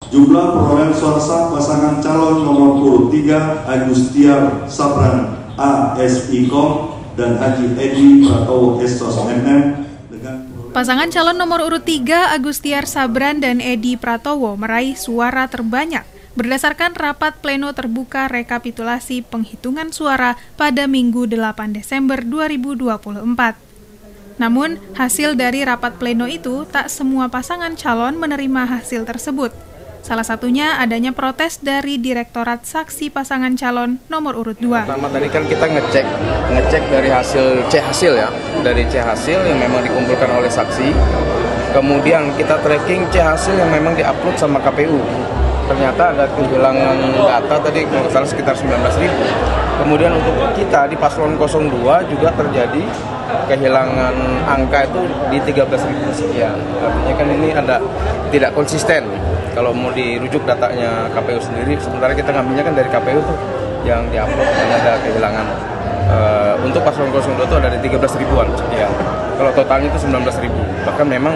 Jumlah perolehan suara sah pasangan calon nomor urut 3 Agustiar Sabran A.S.I.Kom dan Haji Edi Pratowo S.Sos MM dengan pasangan calon nomor urut 3 Agustiar Sabran dan Edi Pratowo meraih suara terbanyak berdasarkan rapat pleno terbuka rekapitulasi penghitungan suara pada Minggu 8 Desember 2024. Namun, hasil dari rapat pleno itu tak semua pasangan calon menerima hasil tersebut. Salah satunya adanya protes dari Direktorat Saksi Pasangan Calon nomor urut 2. Pertama tadi kan kita ngecek dari hasil C hasil ya, dari C hasil yang memang dikumpulkan oleh saksi. Kemudian kita tracking C hasil yang memang diupload sama KPU. Ternyata ada kehilangan data tadi kalau nggak salah sekitar 19.000. Kemudian untuk kita di paslon 02 juga terjadi kehilangan angka itu di 13.000 sekian. Artinya kan ini ada tidak konsisten. Kalau mau dirujuk datanya KPU sendiri, sementara kita ngambilnya kan dari KPU tuh yang diupload dan ada kehilangan. Untuk paslon 02 itu ada di 13.000-an sekian. Kalau totalnya itu 19.000. Bahkan memang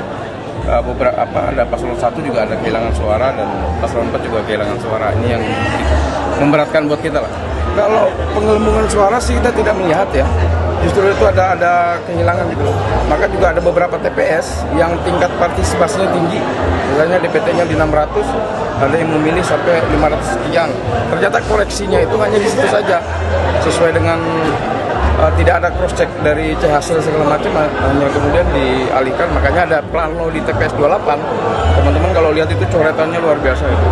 beberapa ada paslon 1 juga ada kehilangan suara dan paslon 4 juga kehilangan suara. Ini yang memberatkan buat kita lah. Kalau penggelembungan suara sih kita tidak melihat ya. Justru itu ada kehilangan gitu loh. Maka juga ada beberapa TPS yang tingkat partisipasinya tinggi. Misalnya DPT-nya di 600, ada yang memilih sampai 500 sekian. Ternyata koreksinya itu hanya di situ saja. Sesuai dengan tidak ada cross check dari C hasil segala macam, hanya kemudian dialihkan. Makanya ada plano di TPS 28. Teman-teman kalau lihat itu coretannya luar biasa itu.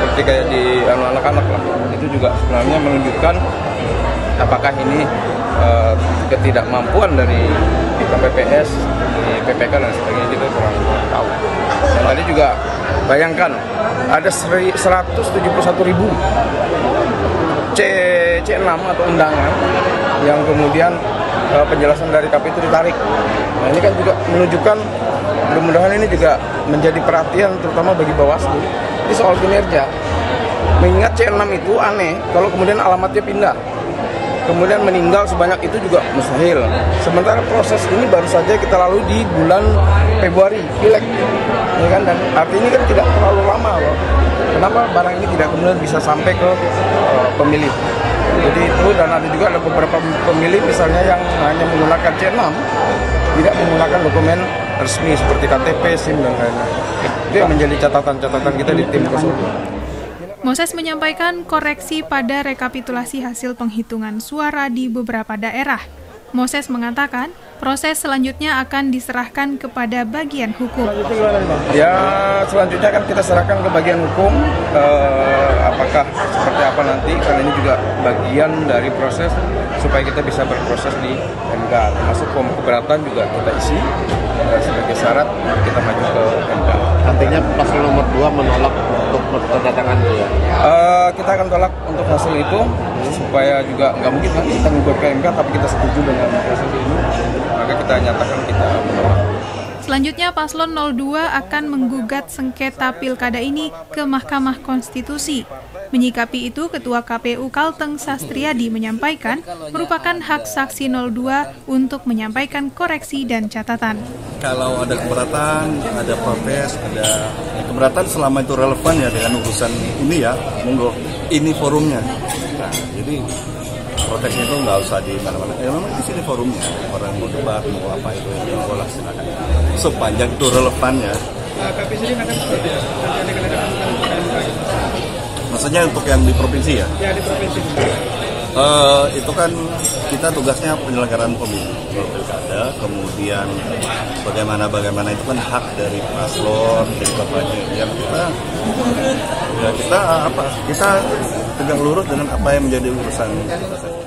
Seperti kayak di anak-anak lah. Itu juga sebenarnya menunjukkan apakah ini ketidakmampuan dari KPPS, di PPK dan sebagainya, kita kurang tahu. Dan tadi juga bayangkan ada 171.000 C6 atau undangan yang kemudian penjelasan dari KPU itu ditarik. Nah ini kan juga menunjukkan, mudah-mudahan ini juga menjadi perhatian terutama bagi Bawaslu. Ini soal kinerja. Mengingat C6 itu aneh kalau kemudian alamatnya pindah. Kemudian meninggal sebanyak itu juga mustahil. Sementara proses ini baru saja kita lalui di bulan Februari, Pileg. Ya kan? Dan artinya kan tidak terlalu lama loh. Kenapa barang ini tidak kemudian bisa sampai ke pemilih? Jadi itu, dan ada juga ada beberapa pemilih misalnya yang hanya menggunakan C6, tidak menggunakan dokumen resmi seperti KTP, SIM, dan lain-lain. Itu yang menjadi catatan-catatan kita di tim tersebut. Moses menyampaikan koreksi pada rekapitulasi hasil penghitungan suara di beberapa daerah. Moses mengatakan proses selanjutnya akan diserahkan kepada bagian hukum. Ya, selanjutnya kan kita serahkan ke bagian hukum, apakah seperti apa nanti, karena ini juga bagian dari proses supaya kita bisa berproses di MK. Termasuk keberatan juga kita isi sebagai syarat kita maju ke MK. Artinya paslon nomor 2 menolak untuk kedatangan dia. Kita akan tolak untuk hasil itu supaya juga nggak mungkin nanti kita ngugat ke MK tapi kita setuju dengan proses ini, maka kita nyatakan kita menolak. Selanjutnya paslon 02 akan menggugat sengketa pilkada ini ke Mahkamah Konstitusi. Menyikapi itu, Ketua KPU Kalteng Sastriadi menyampaikan merupakan hak saksi 02 untuk menyampaikan koreksi dan catatan. Kalau ada keberatan, ada protes, ada keberatan selama itu relevan ya dengan urusan ini ya, monggo. Ini forumnya. Nah, jadi protesnya itu nggak usah di mana-mana. Ya memang di sini forumnya. Orang mau debat, mau apa itu yang boleh silakan. Sepanjang itu relevannya. KPU sendiri akan seperti maksudnya untuk yang di provinsi ya? Ya, di provinsi. Itu kan kita tugasnya penyelenggaraan pemilu pilkada, kemudian bagaimana itu kan hak dari paslon, dari bapaknya. Yang kita tegak lurus dengan apa yang menjadi urusan kita saja.